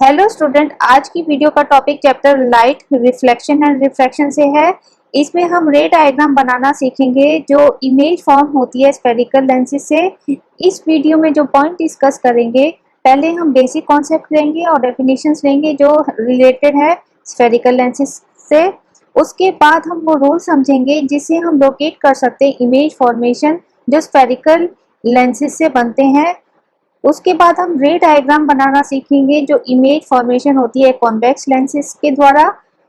Hello student, आज की video का topic chapter light reflection and refraction से है। इसमें हम रे डायग्राम बनाना सीखेंगे जो इमेज फॉर्म होती है स्फेरिकल लेंसेज से। इस वीडियो में जो पॉइंट डिस्कस करेंगे, पहले हम बेसिक कॉन्सेप्ट लेंगे और डेफिनेशंस लेंगे जो रिलेटेड है स्फेरिकल लेंसेज से। उसके बाद हम वो रूल समझेंगे जिससे हम लोकेट कर सकते हैं इमेज फॉर्मेशन जो स्फेरिकल लेंसेज से बनते हैं। उसके बाद हम रे डायग्राम बनाना सीखेंगे जो इमेज फॉर्मेशन होती है कॉन्वेक्स लेंसेज के द्वारा।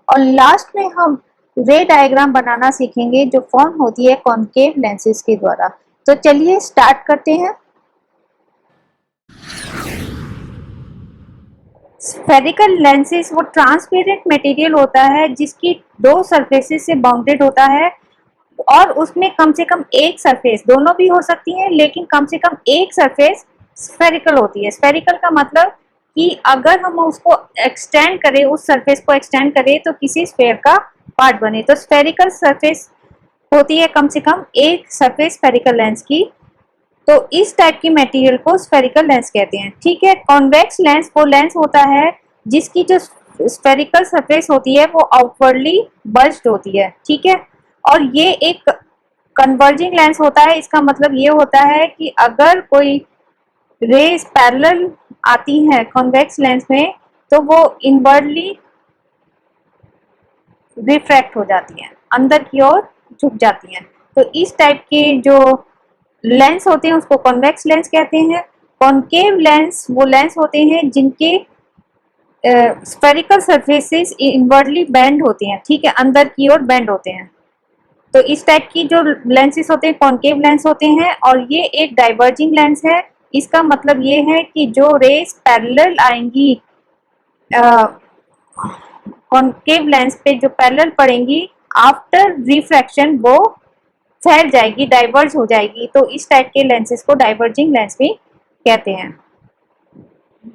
और लास्ट में हम रे डायग्राम बनाना सीखेंगे जो फॉर्म होती है कॉनकेव लेंसेज के द्वारा। तो चलिए स्टार्ट करते हैं। स्फेरिकल लेंसेज वो ट्रांसपेरेंट मटेरियल होता है जिसकी दो सरफेसेस से बाउंडेड होता है और उसमें कम से कम एक सरफेस, दोनों भी हो सकती है लेकिन कम से कम एक सरफेस स्फेरिकल होती है। स्फेरिकल का मतलब कि अगर हम उसको एक्सटेंड करें, उस सरफेस को एक्सटेंड करें तो किसी स्फेयर का पार्ट बने। तो स्फेरिकल सरफेस होती है कम से कम एक सरफेस स्फेरिकल लेंस की। तो इस टाइप की मटेरियल को स्फेरिकल लेंस कहते हैं। ठीक है, कॉन्वेक्स लेंस वो लेंस होता है जिसकी जो स्फेरिकल सरफेस होती है वो आउटवर्डली बल्ज्ड होती है। ठीक है, और ये एक कन्वर्जिंग लेंस होता है। इसका मतलब ये होता है कि अगर कोई रेज पैरेलल आती है कॉन्वेक्स लेंस में तो वो इनवर्डली रिफ्रैक्ट हो जाती है, अंदर की ओर झुक जाती हैं। तो इस टाइप के जो लेंस होते हैं उसको कॉन्वेक्स लेंस कहते हैं। कॉनकेव लेंस वो लेंस होते हैं जिनके स्फेरिकल सरफेसेस इनवर्डली बेंड होती हैं। ठीक है, अंदर की ओर बेंड होते हैं। तो इस टाइप की जो लेंसेस होते हैं कॉनकेव लेंस होते हैं। और ये एक डाइवर्जिंग लेंस है। इसका मतलब ये है कि जो रेस पैरेलल आएंगी कॉनकेव लेंस पे, जो पैरेलल पड़ेंगी आफ्टर रिफ्रैक्शन वो फैल जाएगी, डाइवर्ज हो जाएगी। तो इस टाइप के लेंसेस को डाइवर्जिंग लेंस भी कहते हैं।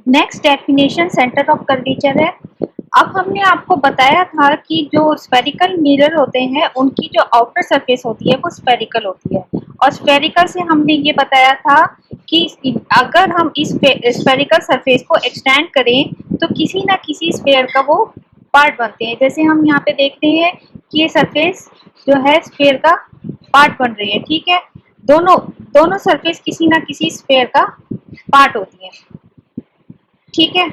Next definition centre of curvature है। अब हमने आपको बताया था कि जो स्फेरिकल मिरर होते हैं उनकी जो आउटर सरफेस होती है वो स्फेरिकल होती है। और स्फेरिकल से हमने ये बताया था कि अगर हम इस स्फेरिकल सरफेस को एक्सटेंड करें तो किसी ना किसी स्फेयर का वो पार्ट बनते हैं। जैसे हम यहाँ पे देखते हैं कि ये सरफेस जो है स्फेयर का पार्ट बन रही है। ठीक है, दोनों दोनों सरफेस किसी ना किसी स्फेयर का पार्ट होती है। ठीक है,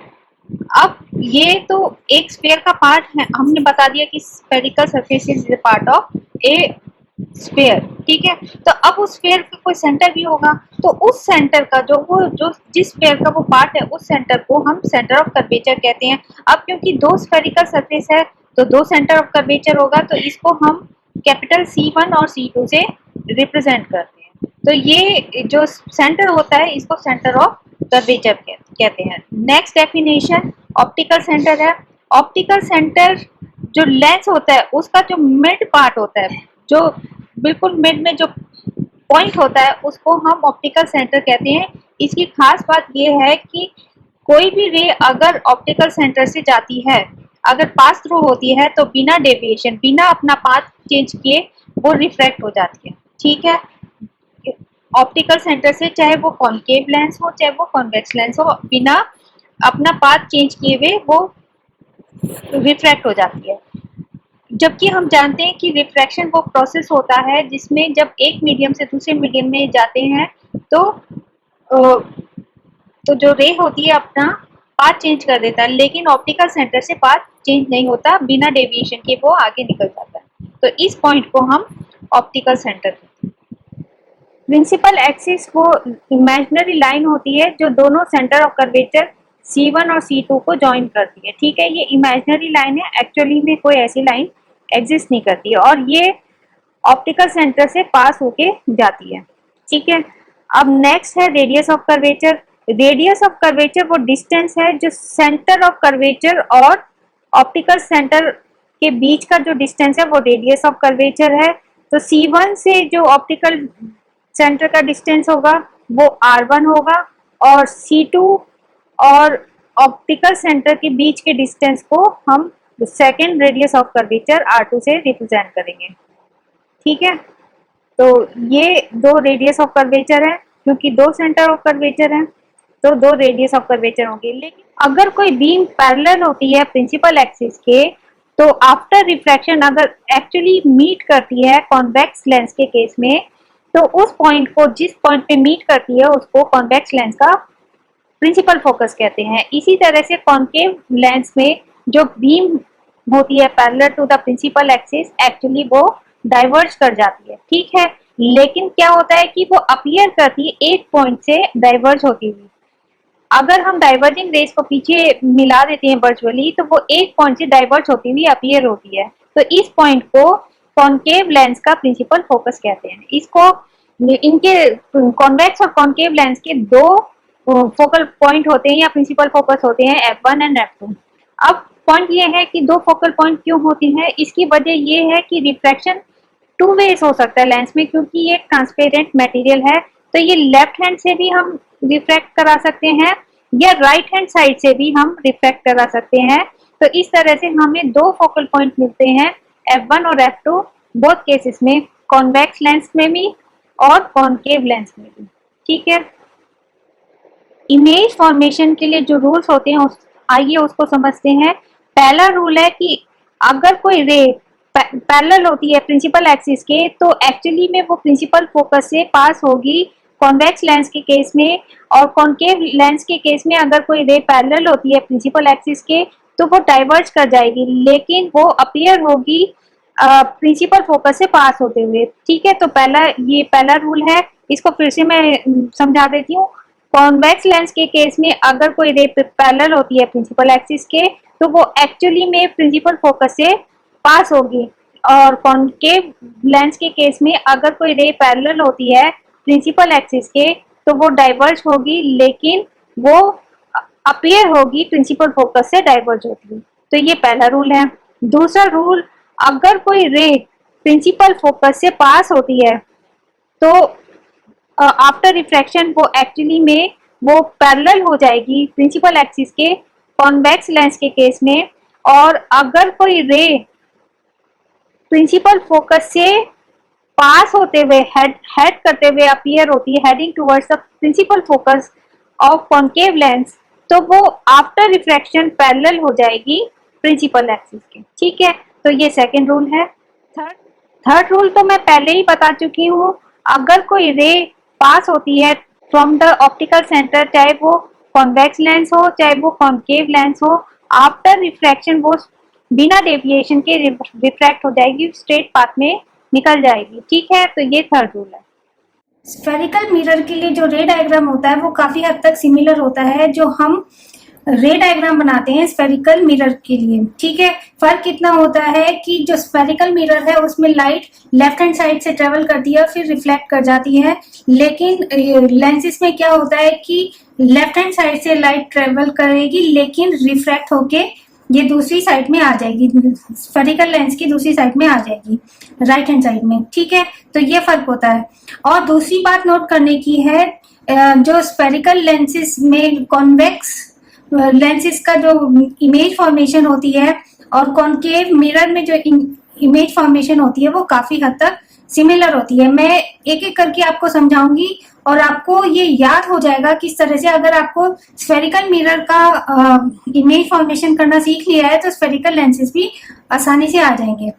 अब ये तो एक स्फेयर का पार्ट है, हमने बता दिया कि spherical surface is part of A sphere. ठीक है, तो अब उस स्फेयर का कोई सेंटर भी होगा तो उस सेंटर का जो जिस स्फेयर का वो पार्ट है उस सेंटर को हम सेंटर ऑफ कर्वेचर कहते हैं। अब क्योंकि दो स्फेरिकल सरफेस है तो दो सेंटर ऑफ कर्वेचर होगा, तो इसको हम कैपिटल C1 और C2 से रिप्रेजेंट करते हैं। तो ये जो सेंटर होता है इसको सेंटर ऑफ कर्वेचर कहते हैं। नेक्स्ट डेफिनेशन ऑप्टिकल सेंटर है। ऑप्टिकल सेंटर जो लेंस होता है उसका जो मिड पार्ट होता है, जो बिल्कुल मिड में जो पॉइंट होता है उसको हम ऑप्टिकल सेंटर कहते हैं। इसकी खास बात यह है कि कोई भी रे अगर ऑप्टिकल सेंटर से जाती है, अगर पास थ्रू होती है तो बिना डेविएशन, बिना अपना पाथ चेंज किए वो रिफ्रैक्ट हो जाती है। ठीक है, ऑप्टिकल सेंटर से चाहे वो कॉनकेव लेंस हो चाहे वो कॉन्वेक्स लेंस हो, बिना अपना पाथ चेंज किए हुए वो रिफ्रैक्ट हो जाती है। जबकि हम जानते हैं कि रिफ्रैक्शन वो प्रोसेस होता है जिसमें जब एक मीडियम से दूसरे मीडियम में जाते हैं तो जो रे होती है अपना पाथ चेंज कर देता है, लेकिन ऑप्टिकल सेंटर से पाथ चेंज नहीं होता, बिना डेविएशन के वो आगे निकल जाता है। तो इस पॉइंट को हम ऑप्टिकल सेंटर कहते हैं। प्रिंसिपल एक्सिस वो इमेजिनरी लाइन होती है जो दोनों सेंटर ऑफ कर्वेचर C1 और C2 को ज्वाइन करती है। ठीक है, ये इमेजिनरी लाइन है, एक्चुअली में कोई ऐसी लाइन एग्जिस्ट नहीं करती है और ये ऑप्टिकल सेंटर से पास होके जाती है। ठीक है, अब नेक्स्ट है radius of curvature. Radius of curvature वो डिस्टेंस है जो सेंटर ऑफ कर्वेचर और ऑप्टिकल सेंटर के बीच का जो डिस्टेंस है वो रेडियस ऑफ कर्वेचर है। तो C1 से जो ऑप्टिकल सेंटर का डिस्टेंस होगा वो R1 होगा और C2 और ऑप्टिकल सेंटर के बीच के डिस्टेंस को हम second radius of curvature R2 से रिप्रेजेंट करेंगे। ठीक है, तो ये दो रेडियस ऑफ कर्वेचर है क्योंकि दो सेंटर ऑफ कर्वेचर है। तो 2 रेडियस ऑफ कर्वेचर होंगे। लेकिन अगर कोई बीम पैरेलल होती है प्रिंसिपल एक्सिस के, तो आफ्टर रिफ्रैक्शन अगर एक्चुअली मीट करती है कॉन्वेक्स लेंस के केस में, तो उस पॉइंट को, जिस पॉइंट पे मीट करती है, उसको कॉन्वेक्स लेंस का प्रिंसिपल फोकस कहते हैं। इसी तरह से कॉन्केव लेंस में जो बीम होती है parallel to the principal axis, actually वो डाइवर्ज कर जाती है, ठीक है। लेकिन क्या होता है कि वो अपीयर करती है एक पॉइंट से डाइवर्ज होती हुई। अगर हम डाइवर्जिंग रेस को पीछे मिला देते हैं वर्चुअली, तो वो एक पॉइंट से डाइवर्ज होती हुई अपीयर होती है। तो इस पॉइंट को कॉन्केव लेंस का प्रिंसिपल फोकस कहते हैं। इसको, इनके कॉन्वेक्स और कॉन्केव लेंस के 2 फोकल पॉइंट होते हैं या प्रिंसिपल फोकस होते हैं, F1 एंड F2। अब पॉइंट ये है कि 2 फोकल पॉइंट क्यों होती है, इसकी वजह ये है कि रिफ्रैक्शन 2 वेज हो सकता है लेंस में, क्योंकि ये ट्रांसपेरेंट मटेरियल है। तो ये लेफ्ट हैंड से भी हम रिफ्रैक्ट करा सकते हैं या राइट हैंड साइड से भी हम रिफ्रैक्ट करा सकते हैं। तो इस तरह से हमें 2 फोकल पॉइंट मिलते हैं, F1 और F2, बोथ केसेस में, कॉन्वेक्स लेंस में भी और कॉन्केव लेंस में भी, ठीक है। इमेज फॉर्मेशन के लिए जो रूल्स होते हैं, आइए उसको समझते हैं। पहला रूल है कि अगर कोई रे पैरेलल होती है प्रिंसिपल एक्सिस के, तो एक्चुअली में वो प्रिंसिपल फोकस से पास होगी कॉन्वेक्स लेंस के केस में। और कॉन्केव लेंस के केस में अगर कोई रे पैरेलल होती है प्रिंसिपल एक्सिस के, तो वो डाइवर्ज कर जाएगी, लेकिन वो अपीयर होगी प्रिंसिपल फोकस से पास होते हुए, ठीक है। तो ये पहला रूल है, इसको फिर से मैं समझा देती हूँ। कॉन्वेक्स लेंस के केस में अगर कोई रे पैरेलल होती है प्रिंसिपल एक्सिस के, तो वो एक्चुअली में प्रिंसिपल फोकस से पास होगी। और कॉन्केव लेंस के केस में अगर कोई रे पैरेलल होती है प्रिंसिपल एक्सिस के, तो वो डाइवर्ज होगी, लेकिन वो अपीयर होगी प्रिंसिपल फोकस से डाइवर्ज होती है। तो ये पहला रूल है। दूसरा रूल, अगर कोई रे प्रिंसिपल फोकस से पास होती है, तो आफ्टर रिफ्रैक्शन वो एक्चुअली में वो पैरेलल हो जाएगी प्रिंसिपल एक्सिस के कॉन्वेक्स लेंस के केस में। और अगर कोई रे प्रिंसिपल फोकस से पास होते हुए हेड करते हुए अपीयर होती है, heading towards the principal focus of concave lens, तो वो आफ्टर रिफ्रैक्शन पैरेलल हो जाएगी प्रिंसिपल एक्सिस के, ठीक है। तो ये सेकंड रूल है। थर्ड रूल तो मैं पहले ही बता चुकी हूँ। अगर कोई रे पास होती है फ्रॉम द ऑप्टिकल सेंटर, चाहे वो कॉन्वेक्स लेंस हो चाहे वो कॉन्केव लेंस हो, आफ्टर रिफ्रैक्शन वो बिना डेविएशन के रिफ्रैक्ट हो जाएगी, स्ट्रेट पाथ में निकल जाएगी, ठीक है। तो ये थर्ड रूल है। स्फेरिकल मिरर के लिए जो रे डायग्राम होता है वो काफी हद तक सिमिलर होता है जो हम रे डायग्राम बनाते हैं स्फेरिकल मिरर के लिए, ठीक है। फर्क कितना होता है कि जो स्फेरिकल मिरर है उसमें लाइट लेफ्ट हैंड साइड से ट्रेवल करती है फिर रिफ्लेक्ट कर जाती है, लेकिन लेंसेज में क्या होता है कि लेफ्ट हैंड साइड से लाइट ट्रेवल करेगी लेकिन रिफ्रैक्ट होके ये दूसरी साइड में आ जाएगी, स्फेरिकल लेंस की दूसरी साइड में आ जाएगी, राइट हैंड साइड में, ठीक है। तो ये फर्क होता है। और दूसरी बात नोट करने की है, जो स्फेरिकल लेंसेज में कॉन्वेक्स लेंसेज का जो इमेज फॉर्मेशन होती है और कॉन्केव मिरर में जो इमेज फॉर्मेशन होती है वो काफी हद तक सिमिलर होती है। मैं एक एक करके आपको समझाऊंगी और आपको ये याद हो जाएगा किस तरह से। अगर आपको स्फेरिकल मिरर का इमेज फॉर्मेशन करना सीख लिया है तो स्फेरिकल लेंसेज भी आसानी से आ जाएंगे।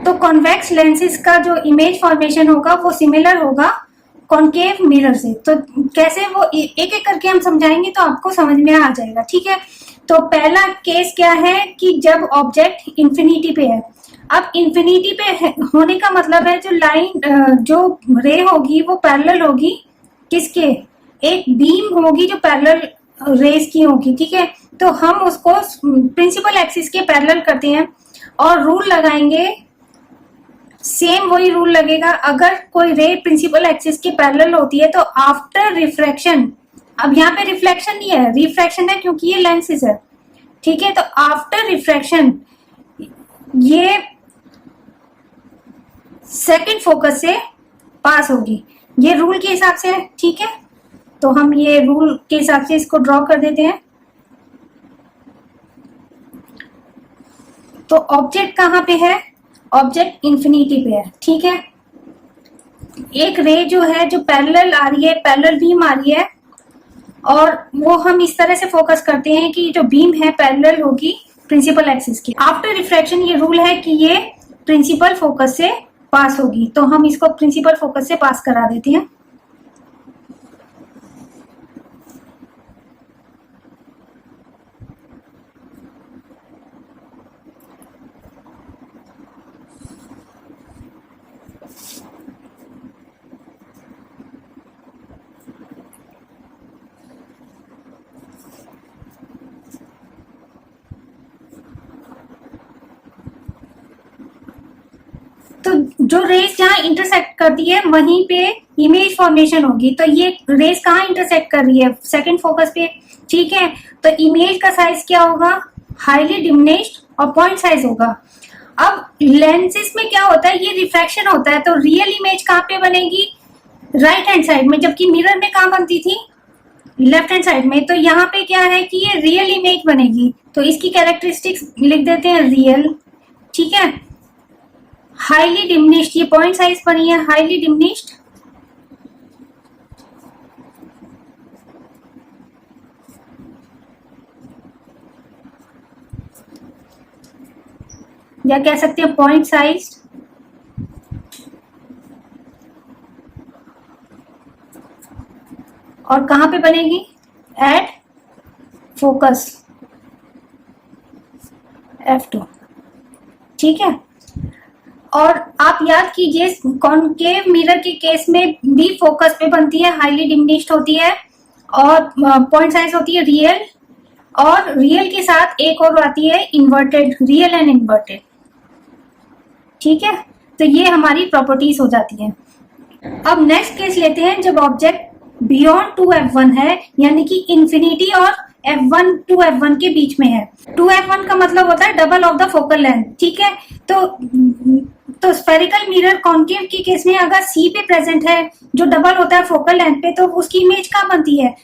तो कॉन्वेक्स लेंसेज का जो इमेज फॉर्मेशन होगा वो सिमिलर होगा कॉन्केव मिरर से। तो कैसे वो एक एक करके हम समझाएंगे तो आपको समझ में आ जाएगा, ठीक है। तो पहला केस क्या है कि जब ऑब्जेक्ट इंफिनिटी पे है। अब इंफिनिटी पे होने का मतलब है जो लाइन जो रे होगी वो पैरेलल होगी किसके, एक बीम होगी जो पैरेलल रेस की होगी, ठीक है। तो हम उसको प्रिंसिपल एक्सिस के पैरेलल करते हैं और रूल लगाएंगे, सेम वही रूल लगेगा। अगर कोई रे प्रिंसिपल एक्सिस के पैरेलल होती है तो आफ्टर रिफ्रैक्शन, अब यहाँ पे रिफ्लेक्शन नहीं है, रिफ्रैक्शन है क्योंकि ये लेंसेज है, ठीक है। तो आफ्टर रिफ्रैक्शन ये सेकंड फोकस से पास होगी, ये रूल के हिसाब से है, ठीक है। तो हम ये रूल के हिसाब से इसको ड्रॉ कर देते हैं। तो ऑब्जेक्ट कहाँ पे है, ऑब्जेक्ट इंफिनिटी पे है, ठीक है। एक रे जो है जो पैरेलल आ रही है, पैरेलल बीम आ रही है और वो हम इस तरह से फोकस करते हैं कि जो बीम है पैरेलल होगी प्रिंसिपल एक्सिस की। आफ्टर रिफ्रैक्शन ये रूल है कि ये प्रिंसिपल फोकस से पास होगी, तो हम इसको प्रिंसिपल फोकस से पास करा देते हैं। तो जो रेस जहाँ इंटरसेक्ट करती है वहीं पे इमेज फॉर्मेशन होगी। तो ये रेस कहाँ इंटरसेक्ट कर रही है? सेकंड फोकस पे, ठीक है। तो इमेज का साइज क्या होगा? हाईली डिमिनिश्ड और पॉइंट साइज होगा। अब लेंसेज में क्या होता है, ये रिफ्रैक्शन होता है, तो रियल इमेज कहाँ पे बनेगी? राइट हैंड साइड में, जबकि मिरर में कहाँ बनती थी? लेफ्ट हैंड साइड में। तो यहाँ पे क्या है कि ये रियल इमेज बनेगी, तो इसकी कैरेक्टरिस्टिक्स लिख देते हैं रियल, ठीक है। हाईली डिमिनिश्ड, ये पॉइंट साइज बनी है हाईली डिमिनिश्ड, या कह सकते हैं पॉइंट साइज। और कहां पे बनेगी? एट फोकस F2, ठीक है। और आप याद कीजिए कॉनकेव मिरर के केस में भी फोकस पे बनती है, हाईली डिमिनिश्ड होती है और पॉइंट साइज होती है रियल, और रियल के साथ एक और आती है इन्वर्टेड, रियल एंड इन्वर्टेड, ठीक है। तो ये हमारी प्रॉपर्टीज हो जाती है। अब नेक्स्ट केस लेते हैं जब ऑब्जेक्ट बियॉन्ड 2f1 है, यानी कि इंफिनिटी और f1 2f1 के बीच में है। 2f1 का मतलब होता है double of the focal length, ठीक है। तो स्फेरिकल मिरर कॉनकेव के केस में अगर C पे प्रेजेंट है जो डबल होता है फोकल लेंथ पे, तो उसकी इमेज कहाँ बनती है?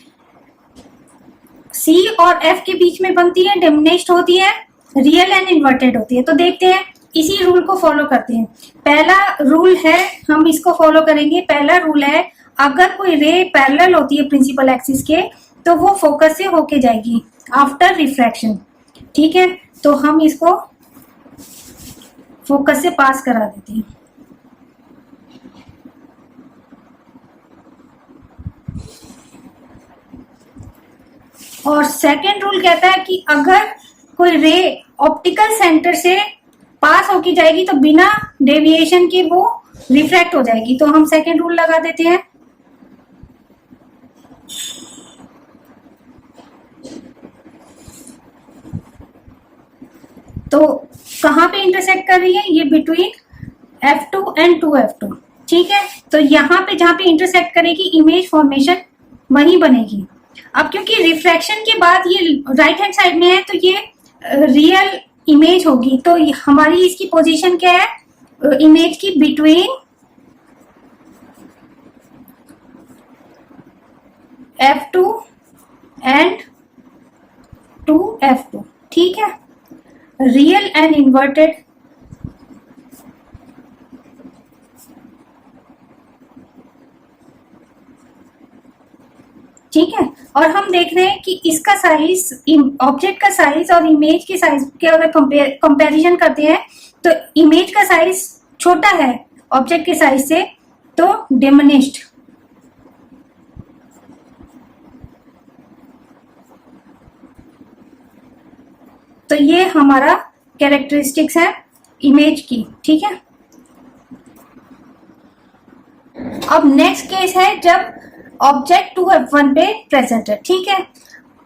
C और F के बीच में बनती है, डिमिनिश्ड होती है, रियल एंड इन्वर्टेड होती है। तो देखते हैं, इसी रूल को फॉलो करते हैं। पहला रूल है, हम इसको फॉलो करेंगे। पहला रूल है, अगर कोई रे पैरेलल होती है प्रिंसिपल एक्सिस के, तो वो फोकस से होके जाएगी आफ्टर रिफ्रैक्शन, ठीक है। तो हम इसको फोकस से पास करा देते हैं। और सेकेंड रूल कहता है कि अगर कोई रे ऑप्टिकल सेंटर से पास होके जाएगी तो बिना डेविएशन के वो रिफ्रैक्ट हो जाएगी। तो हम सेकेंड रूल लगा देते हैं। तो कहां पे इंटरसेक्ट कर रही है? ये बिटवीन F2 एंड 2F2, ठीक है। तो यहाँ पे जहां पे इंटरसेक्ट करेगी इमेज फॉर्मेशन वहीं बनेगी। अब क्योंकि रिफ्रैक्शन के बाद ये राइट हैंड साइड में है, तो ये रियल इमेज होगी। तो हमारी इसकी पोजीशन क्या है? इमेज की बिटवीन F2 एंड 2F2, ठीक है। रियल एंड इन्वर्टेड, ठीक है। और हम देख रहे हैं कि इसका साइज, ऑब्जेक्ट का साइज और इमेज के साइज के अगर कंपैरिजन करते हैं, तो इमेज का साइज छोटा है ऑब्जेक्ट के साइज से, तो डिमिनिश्ड। तो ये हमारा कैरेक्टरिस्टिक्स है इमेज की, ठीक है। अब नेक्स्ट केस है जब ऑब्जेक्ट 2f1 पे प्रेजेंट है, ठीक है।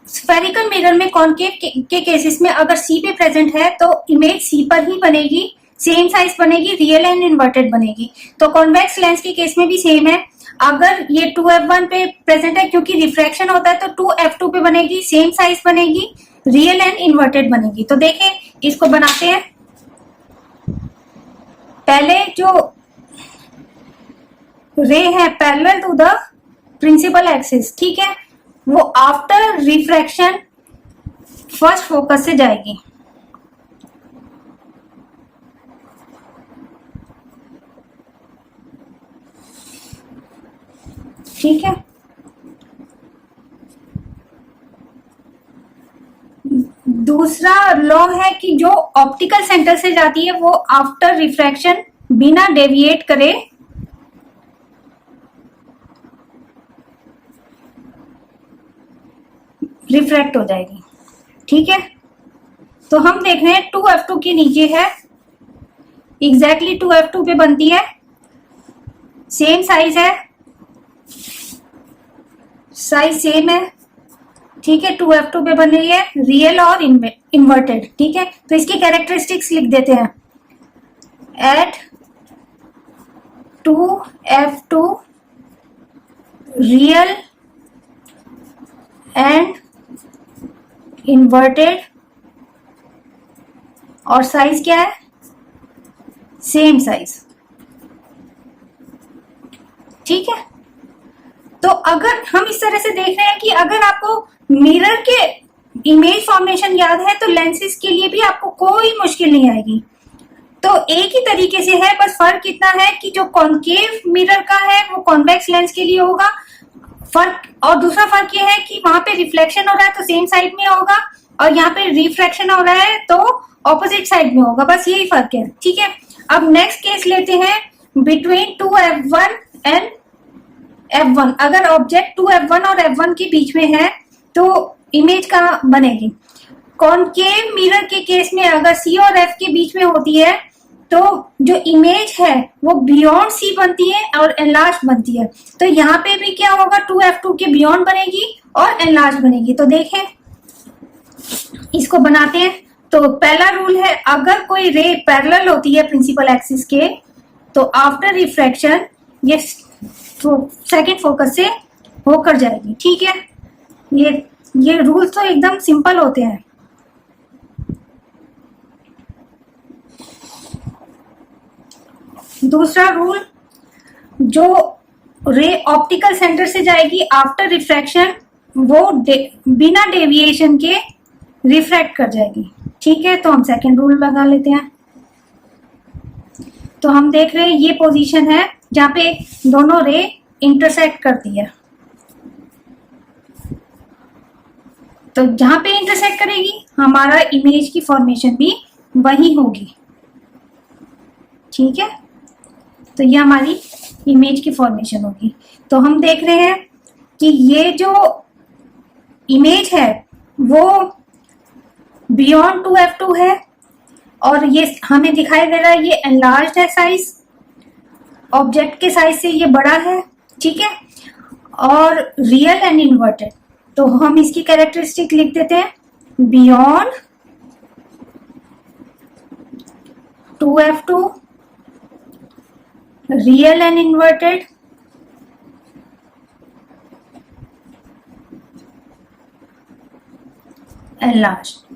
स्फेरिकल मिरर में कॉनकेव के केसेस में अगर C पे प्रेजेंट है तो इमेज C पर ही बनेगी, सेम साइज बनेगी, रियल एंड इन्वर्टेड बनेगी। तो कॉन्वेक्स लेंस के केस में भी सेम है। अगर ये 2f1 पे प्रेजेंट है, क्योंकि रिफ्रैक्शन होता है, तो 2f2 पे बनेगी, सेम साइज बनेगी, रियल एंड इन्वर्टेड बनेगी। तो देखें, इसको बनाते हैं। पहले जो रे है parallel to the principal axis, ठीक है, वो आफ्टर रिफ्रैक्शन फर्स्ट फोकस से जाएगी, ठीक है। दूसरा लॉ है कि जो ऑप्टिकल सेंटर से जाती है वो आफ्टर रिफ्रैक्शन बिना डेविएट करे रिफ्रैक्ट हो जाएगी। ठीक है, तो हम देख रहे हैं 2f2 के नीचे है, एग्जैक्टली 2f2 पे बनती है, सेम साइज है, साइज सेम है। ठीक है, 2f2 पे बन रही है, रियल और इन्वर्टेड। ठीक है, तो इसकी कैरेक्टरिस्टिक्स लिख देते हैं। At 2f2 real and inverted, और साइज क्या है, सेम साइज। ठीक है, तो अगर हम इस तरह से देख रहे हैं कि अगर आपको मिरर के इमेज फॉर्मेशन याद है तो लेंसेज के लिए भी आपको कोई मुश्किल नहीं आएगी। तो एक ही तरीके से है, बस फर्क इतना है कि जो कॉन्केव मिरर का है वो कॉन्वेक्स लेंस के लिए होगा फर्क, और दूसरा फर्क ये है कि वहां पे रिफ्लेक्शन हो रहा है तो सेम साइड में होगा, और यहाँ पे रिफ्रैक्शन हो रहा है तो ऑपोजिट साइड में होगा, बस यही फर्क है। ठीक है, अब नेक्स्ट केस लेते हैं बिटवीन 2f1 एंड f1। अगर ऑब्जेक्ट 2f1 और f1 के बीच में है तो इमेज कहाँ बनेगी? कॉन्केव मिरर के केस में अगर c और f के बीच में होती है तो जो इमेज है वो बियॉन्ड c बनती है और एनलार्ज बनती है। तो यहाँ पे भी क्या होगा, 2f2 के बियॉन्ड बनेगी और एनलार्ज बनेगी। तो देखें, इसको बनाते हैं। तो पहला रूल है, अगर कोई रे पैरेलल होती है प्रिंसिपल एक्सिस के तो आफ्टर रिफ्रैक्शन ये सेकंड फोकस से होकर जाएगी। ठीक है, ये रूल तो एकदम सिंपल होते हैं। दूसरा रूल, जो रे ऑप्टिकल सेंटर से जाएगी आफ्टर रिफ्रैक्शन वो बिना डेविएशन के रिफ्रैक्ट कर जाएगी। ठीक है, तो हम सेकंड रूल लगा लेते हैं। तो हम देख रहे हैं ये पोजीशन है जहां पे दोनों रे इंटरसेक्ट करती है। तो जहां पे इंटरसेक्ट करेगी हमारा इमेज की फॉर्मेशन भी वही होगी। ठीक है, तो ये हमारी इमेज की फॉर्मेशन होगी। तो हम देख रहे हैं कि ये जो इमेज है वो बियॉन्ड 2f2 है, और ये हमें दिखाई दे रहा है ये एनलार्ज्ड है, साइज ऑब्जेक्ट के साइज से ये बड़ा है। ठीक है, और रियल एंड इन्वर्टेड। तो हम इसकी कैरेक्टरिस्टिक लिख देते हैं, beyond 2f2 real and inverted, enlarged.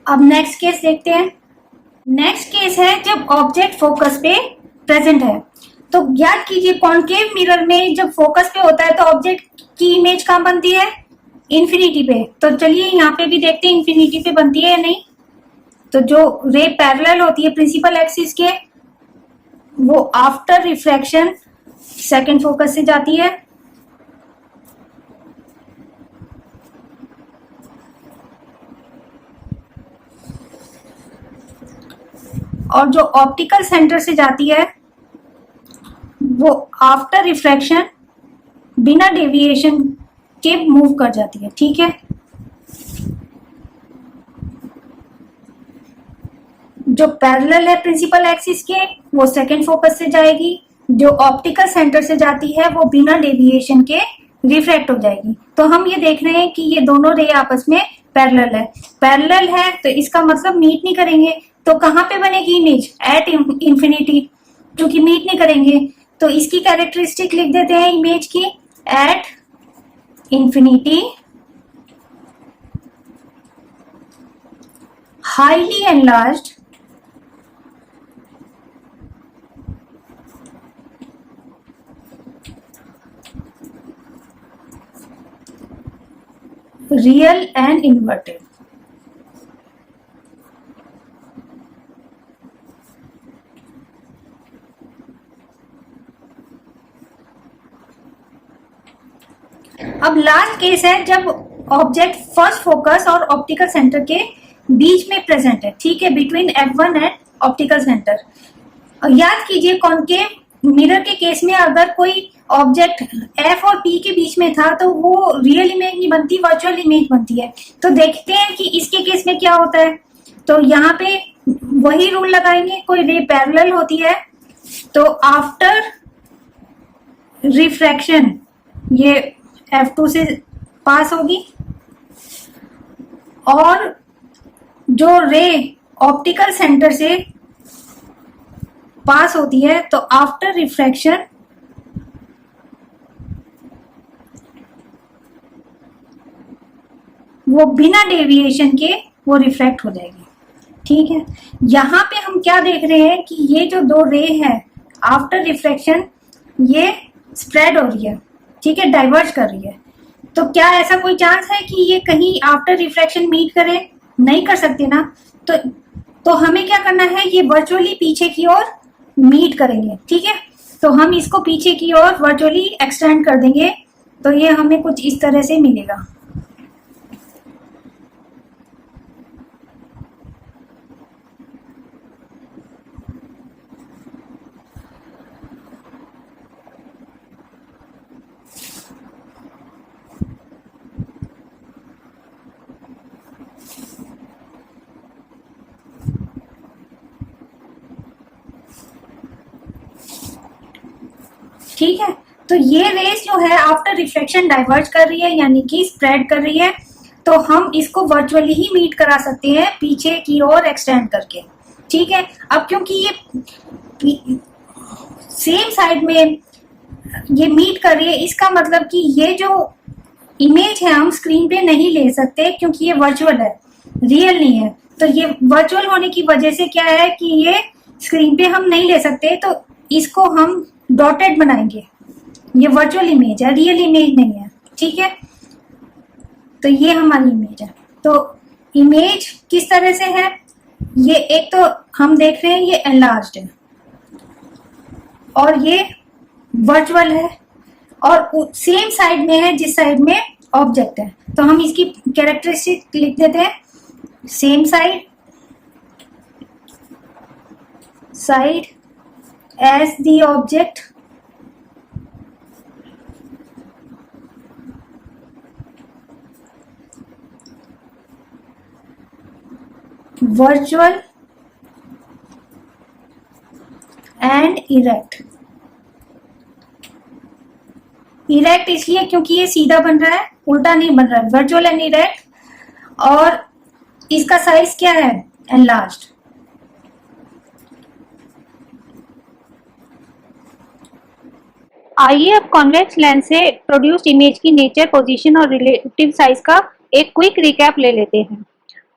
अब नेक्स्ट केस देखते हैं। नेक्स्ट केस है जब ऑब्जेक्ट फोकस पे प्रेजेंट है। तो याद कीजिए, कॉन्केव मिरर में जब फोकस पे होता है तो ऑब्जेक्ट की इमेज कहाँ बनती है, इन्फिनिटी पे। तो चलिए यहाँ पे भी देखते हैं इन्फिनिटी पे बनती है या नहीं। तो जो रे पैरेलल होती है प्रिंसिपल एक्सिस के वो आफ्टर रिफ्रैक्शन सेकंड फोकस से जाती है, और जो ऑप्टिकल सेंटर से जाती है वो आफ्टर रिफ्रैक्शन बिना डेविएशन के मूव कर जाती है। ठीक है, जो पैरेलल है प्रिंसिपल एक्सिस के वो सेकंड फोकस से जाएगी, जो ऑप्टिकल सेंटर से जाती है वो बिना डेविएशन के रिफ्रैक्ट हो जाएगी। तो हम ये देख रहे हैं कि ये दोनों रे आपस में पैरेलल है। पैरेलल है तो इसका मतलब मीट नहीं करेंगे, तो कहाँ पे बनेगी इमेज, एट इंफिनिटी, क्योंकि मीट नहीं करेंगे। तो इसकी कैरेक्टरिस्टिक लिख देते हैं इमेज की, at infinity, highly enlarged, real and inverted. अब लास्ट केस है जब ऑब्जेक्ट फर्स्ट फोकस और ऑप्टिकल सेंटर के बीच में प्रेजेंट है, ठीक है, between F1 and optical centre. याद कीजिए कॉनकेव मिरर के केस में अगर कोई ऑब्जेक्ट F और P के बीच में था तो वो रियल इमेज नहीं बनती, वर्चुअल इमेज बनती है। तो देखते हैं कि इसके केस में क्या होता है। तो यहाँ पे वही रूल लगाएंगे, कोई रे पैरेलल होती है तो आफ्टर रिफ्रैक्शन ये F2 से पास होगी, और जो रे ऑप्टिकल सेंटर से पास होती है तो आफ्टर रिफ्रैक्शन वो बिना डेविएशन के वो रिफ्लेक्ट हो जाएगी, ठीक है। यहाँ पे हम क्या देख रहे हैं कि ये जो दो रे है आफ्टर रिफ्रैक्शन ये स्प्रेड हो रही है, ठीक है, डाइवर्ज कर रही है। तो क्या ऐसा कोई चांस है कि ये कहीं आफ्टर रिफ्रैक्शन मीट करे? नहीं कर सकते ना। तो हमें क्या करना है, ये वर्चुअली पीछे की ओर मीट करेंगे, ठीक है। तो हम इसको पीछे की ओर वर्चुअली एक्सटेंड कर देंगे तो ये हमें कुछ इस तरह से मिलेगा। ठीक है, तो ये रेस जो है आफ्टर रिफ्लेक्शन डाइवर्ज कर रही है, यानी कि स्प्रेड कर रही है। तो हम इसको वर्चुअली ही मीट करा सकते हैं पीछे की ओर एक्सटेंड करके, ठीक है। अब क्योंकि ये सेम साइड में ये मीट कर रही है, इसका मतलब कि ये जो इमेज है हम स्क्रीन पे नहीं ले सकते क्योंकि ये वर्चुअल है, रियल नहीं है। तो ये वर्चुअल होने की वजह से क्या है कि ये स्क्रीन पे हम नहीं ले सकते, तो इसको हम डॉटेड बनाएंगे। ये वर्चुअल इमेज है, रियल इमेज नहीं है, ठीक है। तो ये हमारी इमेज है। तो इमेज किस तरह से है, ये एक तो हम देख रहे हैं ये एनलार्ज्ड है और ये वर्चुअल है और सेम साइड में है जिस साइड में ऑब्जेक्ट है। तो हम इसकी कैरेक्टरिस्टिक लिख देते हैं, same side as the object virtual and erect। Erect इसलिए क्योंकि ये सीधा बन रहा है, उल्टा नहीं बन रहा है, वर्चुअल एंड इरेक्ट। और इसका साइज क्या है, एनलार्ज्ड। आइए अब कॉन्वेक्स लेंस से प्रोड्यूस्ड इमेज की नेचर, पोजीशन और रिलेटिव साइज का एक क्विक रिकैप ले लेते हैं।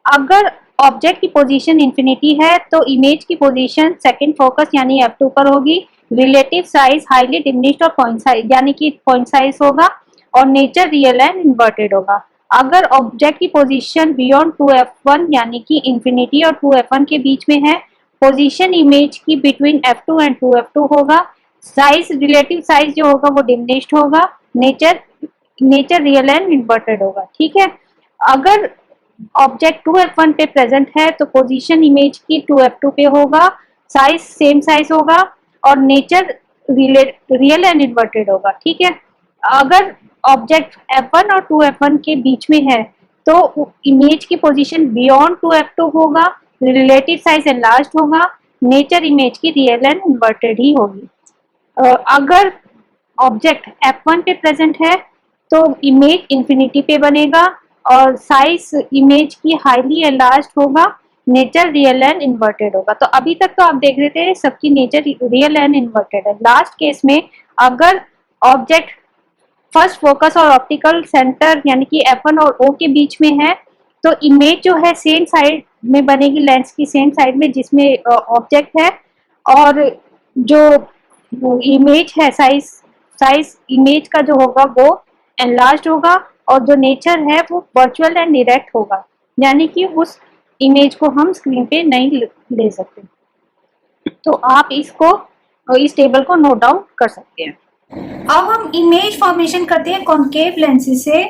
अगर ऑब्जेक्ट की पोजीशन इंफिनिटी है तो इमेज की पोजीशन सेकंड फोकस यानी F2 पर होगी, रिलेटिव साइज हाईली डिमिनिश्ड और पॉइंट साइज यानी कि पॉइंट साइज होगा, और नेचर रियल एंड इन्वर्टेड होगा। अगर ऑब्जेक्ट की पोजीशन बियॉन्ड 2F1 यानी कि इंफिनिटी और 2F1 के बीच में है, पोजीशन इमेज की बिटवीन F2 एंड 2F2 होगा, साइज रिलेटिव साइज जो होगा वो डिमिनिश्ड होगा, नेचर रियल एंड इन्वर्टेड होगा, ठीक है। अगर ऑब्जेक्ट 2F1 पे प्रेजेंट है तो पोजीशन इमेज की 2F2 पे होगा, साइज सेम साइज होगा और नेचर रियल एंड इन्वर्टेड होगा, ठीक है। अगर ऑब्जेक्ट F1 और 2F1 के बीच में है तो इमेज की पोजीशन बियॉन्ड 2F2 होगा, रिलेटिव साइज एनलार्ज्ड होगा, नेचर इमेज की रियल एंड इन्वर्टेड ही होगी। अगर ऑब्जेक्ट F1 पे प्रेजेंट है तो इमेज इंफिनिटी पे बनेगा और साइज इमेज की हाईली एनलार्ज्ड होगा, नेचर रियल एंड इन्वर्टेड होगा। तो अभी तक तो आप देख रहे थे सबकी नेचर रियल एंड इन्वर्टेड है। लास्ट केस में अगर ऑब्जेक्ट फर्स्ट फोकस और ऑप्टिकल सेंटर यानी कि F1 और O के बीच में है तो इमेज जो है सेम साइड में बनेगी, लेंस की सेम साइड में जिसमें ऑब्जेक्ट है, और जो इमेज है साइज इमेज का जो होगा वो एनलार्ज्ड होगा, और जो नेचर है वो वर्चुअल एंड डायरेक्ट होगा, यानी कि उस इमेज को हम स्क्रीन पे नहीं ले सकते। तो आप इस टेबल को नोट डाउन कर सकते हैं। अब हम इमेज फॉर्मेशन करते हैं कॉनकेव लेंसेज से।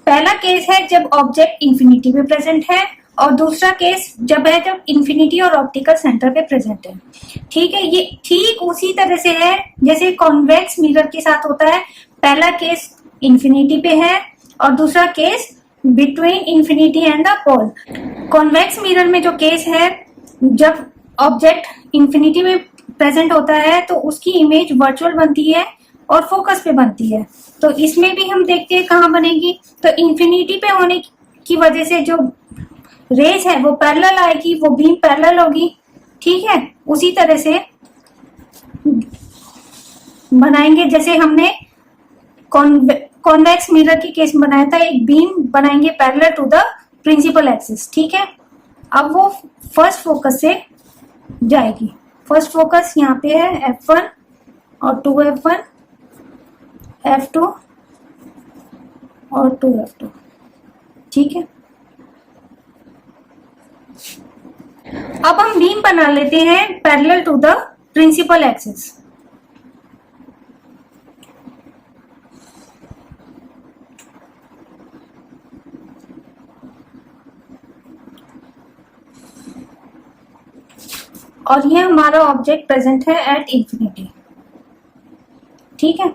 पहला केस है जब ऑब्जेक्ट इंफिनिटी पे प्रेजेंट है, और दूसरा केस जब इंफिनिटी और ऑप्टिकल सेंटर पे प्रेजेंट है। ठीक है, ये ठीक उसी तरह से है जैसे कॉन्वेक्स मिरर के साथ होता है। पहला केस इंफिनिटी पे है और दूसरा case between infinity and the pole. Convex mirror में जो केस है, जब ऑब्जेक्ट इंफिनिटी में प्रेजेंट होता है तो उसकी इमेज वर्चुअल बनती है और फोकस पे बनती है। तो इसमें भी हम देखते हैं कहाँ बनेगी, तो इंफिनिटी पे होने की वजह से जो रेज है वो पैरेलल आएगी, वो बीम पैरेलल होगी। ठीक है, उसी तरह से बनाएंगे जैसे हमने कॉन्वेक्स मिरर की केस में बनाया था। एक बीम बनाएंगे parallel to the principal axis. ठीक है, अब वो फर्स्ट फोकस से जाएगी। फर्स्ट फोकस यहाँ पे है F1 और 2F1, F2 और 2F2। ठीक है, अब हम बीम बना लेते हैं parallel to the principal axis. और ये हमारा ऑब्जेक्ट प्रेजेंट है एट इंफिनिटी। ठीक है,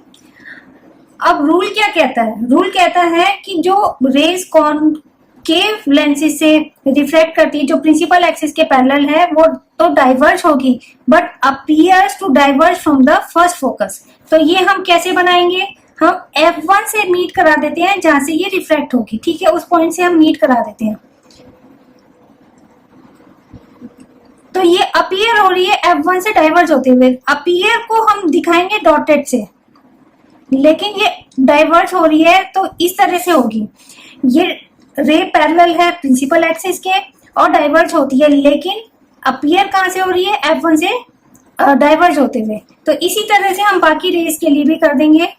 अब रूल क्या कहता है? रूल कहता है कि जो रेज कॉनकेव लेंसेज से रिफ्लेक्ट करती है, जो प्रिंसिपल एक्सिस के पैरेलल है, वो तो डाइवर्ज होगी but appears to diverge from the first focus. तो ये हम कैसे बनाएंगे? हम F1 से मीट करा देते हैं जहां से ये रिफ्लेक्ट होगी। ठीक है, उस पॉइंट से हम मीट करा देते हैं। तो ये अपीयर हो रही है F1 से डाइवर्ज होते हुए। अपीयर को हम दिखाएंगे डॉटेड से, लेकिन ये डाइवर्ज हो रही है तो इस तरह से होगी। ये रे पैरेलल है प्रिंसिपल एक्सिस के और डाइवर्ज होती है, लेकिन अपीयर कहां से हो रही है? F1 से डाइवर्ज होते हुए। तो इसी तरह से हम बाकी रेस के लिए भी कर देंगे।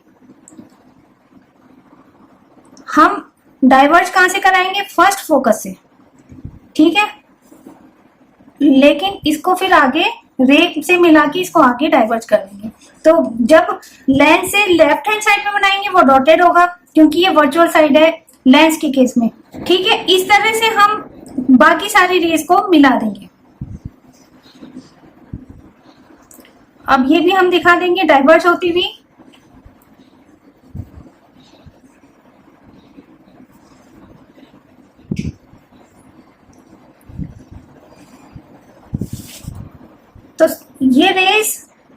हम डाइवर्ज कहां से कराएंगे? फर्स्ट फोकस से। ठीक है, लेकिन इसको फिर आगे रे से मिला के इसको आगे डाइवर्ज कर देंगे। तो जब लेंस से लेफ्ट हैंड साइड में बनाएंगे वो डॉटेड होगा, क्योंकि ये वर्चुअल साइड है लेंस के केस में। ठीक है, इस तरह से हम बाकी सारी रेस को मिला देंगे। अब ये भी हम दिखा देंगे डाइवर्ज होती हुई। तो ये रेस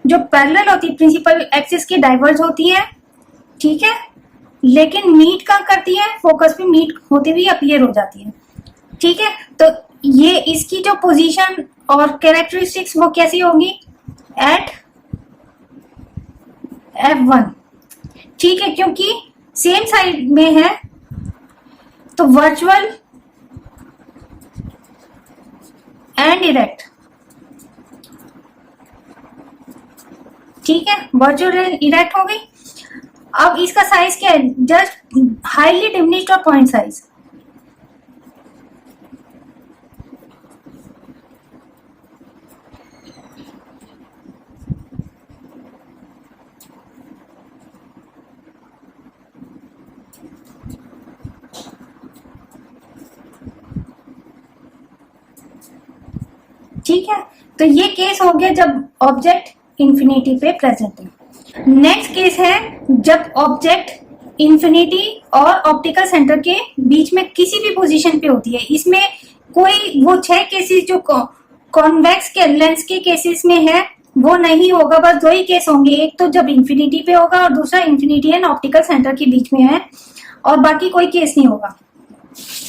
जो पैरेलल होती है प्रिंसिपल एक्सिस की डाइवर्ज होती है। ठीक है, लेकिन मीट का करती है फोकस पे, मीट होती हुई अपीयर हो जाती है। ठीक है, तो ये इसकी जो पोजीशन और कैरेक्टरिस्टिक्स वो कैसी होंगी? Eight F1। ठीक है, क्योंकि सेम साइड में है तो वर्चुअल एंड इरेक्ट। ठीक है, वर्चुअल इरेक्ट हो गई। अब इसका साइज क्या है? जस्ट हाईली डिमिनिश्ड और पॉइंट साइज। ठीक है, तो ये केस हो गया जब ऑब्जेक्ट इंफिनिटी पे प्रेजेंट है। नेक्स्ट केस है जब ऑब्जेक्ट इंफिनिटी और ऑप्टिकल सेंटर के बीच में किसी भी पोजीशन पे होती है। इसमें कोई वो 6 केसेस जो कॉन्वेक्स के लेंस के केसेस में है वो नहीं होगा, बस 2 ही केस होंगे। एक तो जब इंफिनिटी पे होगा और दूसरा इंफिनिटी एंड ऑप्टिकल सेंटर के बीच में है, और बाकी कोई केस नहीं होगा।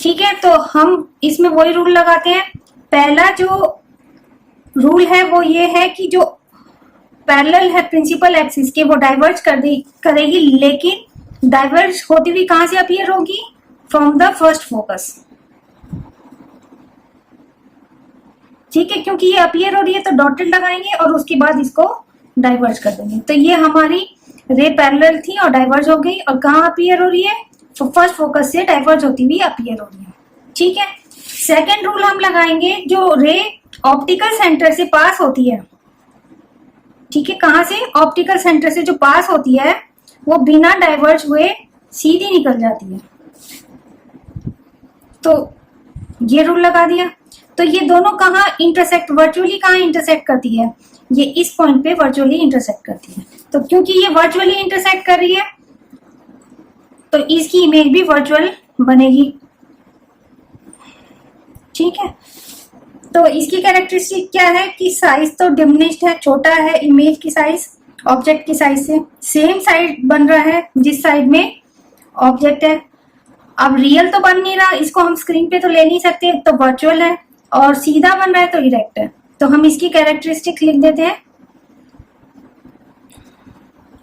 ठीक है, तो हम इसमें वही रूल लगाते हैं। पहला जो रूल है वो ये है कि जो पैरेलल है प्रिंसिपल एक्सिस के वो डाइवर्ज करेगी, लेकिन डाइवर्ज होती हुई कहां से अपीयर होगी? From the first focus. ठीक है, क्योंकि ये अपीयर हो रही है तो डॉटेड लगाएंगे और उसके बाद इसको डाइवर्ज कर देंगे। तो ये हमारी रे पैरेलल थी और डाइवर्ज हो गई, और कहाँ अपीयर हो रही है? तो फर्स्ट फोकस से डाइवर्ज होती हुई अपीयर हो रही है। ठीक है, सेकेंड रूल हम लगाएंगे जो रे ऑप्टिकल सेंटर से पास होती है। ठीक है, कहाँ से? ऑप्टिकल सेंटर से जो पास होती है वो बिना डाइवर्ज हुए सीधी निकल जाती है। तो ये रूल लगा दिया। तो ये दोनों कहाँ इंटरसेक्ट, वर्चुअली कहाँ इंटरसेक्ट करती है? ये इस पॉइंट पे वर्चुअली इंटरसेक्ट करती है। तो क्योंकि ये वर्चुअली इंटरसेक्ट कर रही है तो इसकी इमेज भी वर्चुअल बनेगी। ठीक है, तो इसकी कैरेक्टरिस्टिक क्या है कि साइज तो डिमिनिश्ड है, छोटा है इमेज की साइज ऑब्जेक्ट की साइज से। सेम साइड बन रहा है जिस साइड में ऑब्जेक्ट है। अब रियल तो बन नहीं रहा, इसको हम स्क्रीन पे तो ले नहीं सकते, तो वर्चुअल है। और सीधा बन रहा है तो इरेक्ट है। तो हम इसकी कैरेक्टरिस्टिक लिख देते हैं,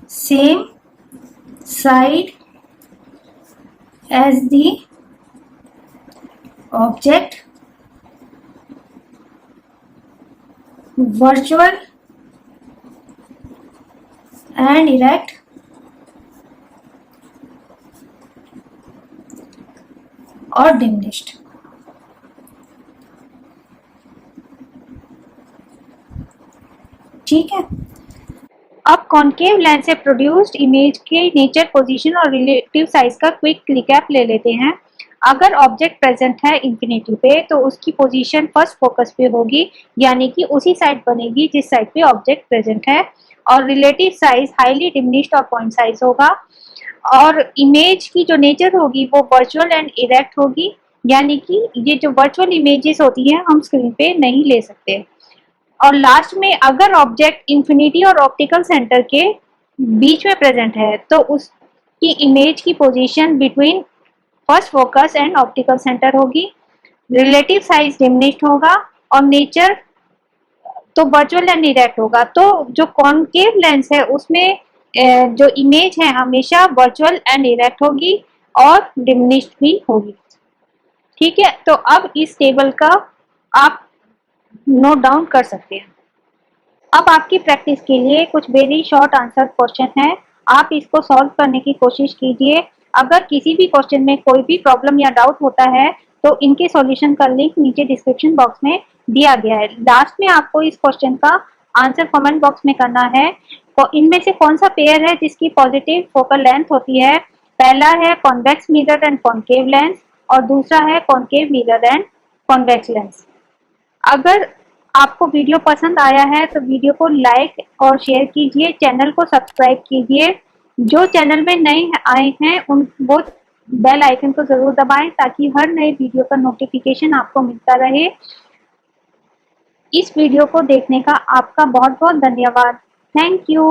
same side as the object, virtual and erect, और diminished। ठीक है, अब कॉन्केव लेंस से प्रोड्यूस्ड इमेज के नेचर, पोजीशन और रिलेटिव साइज का क्विक रिकैप ले लेते हैं। अगर ऑब्जेक्ट प्रेजेंट है इंफिनिटी पे तो उसकी पोजीशन फर्स्ट फोकस पे होगी, यानी कि उसी साइड बनेगी जिस साइड पे ऑब्जेक्ट प्रेजेंट है, और रिलेटिव साइज हाईली डिमिनिश्ड और पॉइंट साइज होगा। और इमेज की जो नेचर होगी वो वर्चुअल एंड इरेक्ट होगी, यानी कि ये जो वर्चुअल इमेजेस होती हैं हम स्क्रीन पे नहीं ले सकते। और लास्ट में अगर ऑब्जेक्ट इंफिनिटी और ऑप्टिकल सेंटर के बीच में प्रेजेंट है तो उसकी इमेज की position between first focus and optical centre होगी, रिलेटिव साइज डिमिनिश्ड होगा, और नेचर तो वर्चुअल एंड इरेक्ट होगा। तो जो कॉन्केव लेंस है उसमें जो इमेज है हमेशा वर्चुअल एंड इरेक्ट होगी और डिमिनिश्ड भी होगी। ठीक है, तो अब इस टेबल का आप नोट डाउन कर सकते हैं। अब आपकी प्रैक्टिस के लिए कुछ वेरी शॉर्ट आंसर क्वेश्चन है, आप इसको सॉल्व करने की कोशिश कीजिए। अगर किसी भी क्वेश्चन में कोई भी प्रॉब्लम या डाउट होता है तो इनके सॉल्यूशन का लिंक नीचे डिस्क्रिप्शन बॉक्स में दिया गया है। लास्ट में आपको इस क्वेश्चन का आंसर कमेंट बॉक्स में करना है। तो इनमें से कौन सा पेयर है जिसकी पॉजिटिव फोकल लेंथ होती है? पहला है convex mirror and concave lens, और दूसरा है concave mirror and convex lens. अगर आपको वीडियो पसंद आया है तो वीडियो को लाइक और शेयर कीजिए, चैनल को सब्सक्राइब कीजिए। जो चैनल में नए आए हैं वो बेल आइकन को जरूर दबाएं ताकि हर नए वीडियो का नोटिफिकेशन आपको मिलता रहे। इस वीडियो को देखने का आपका बहुत बहुत धन्यवाद। Thank you.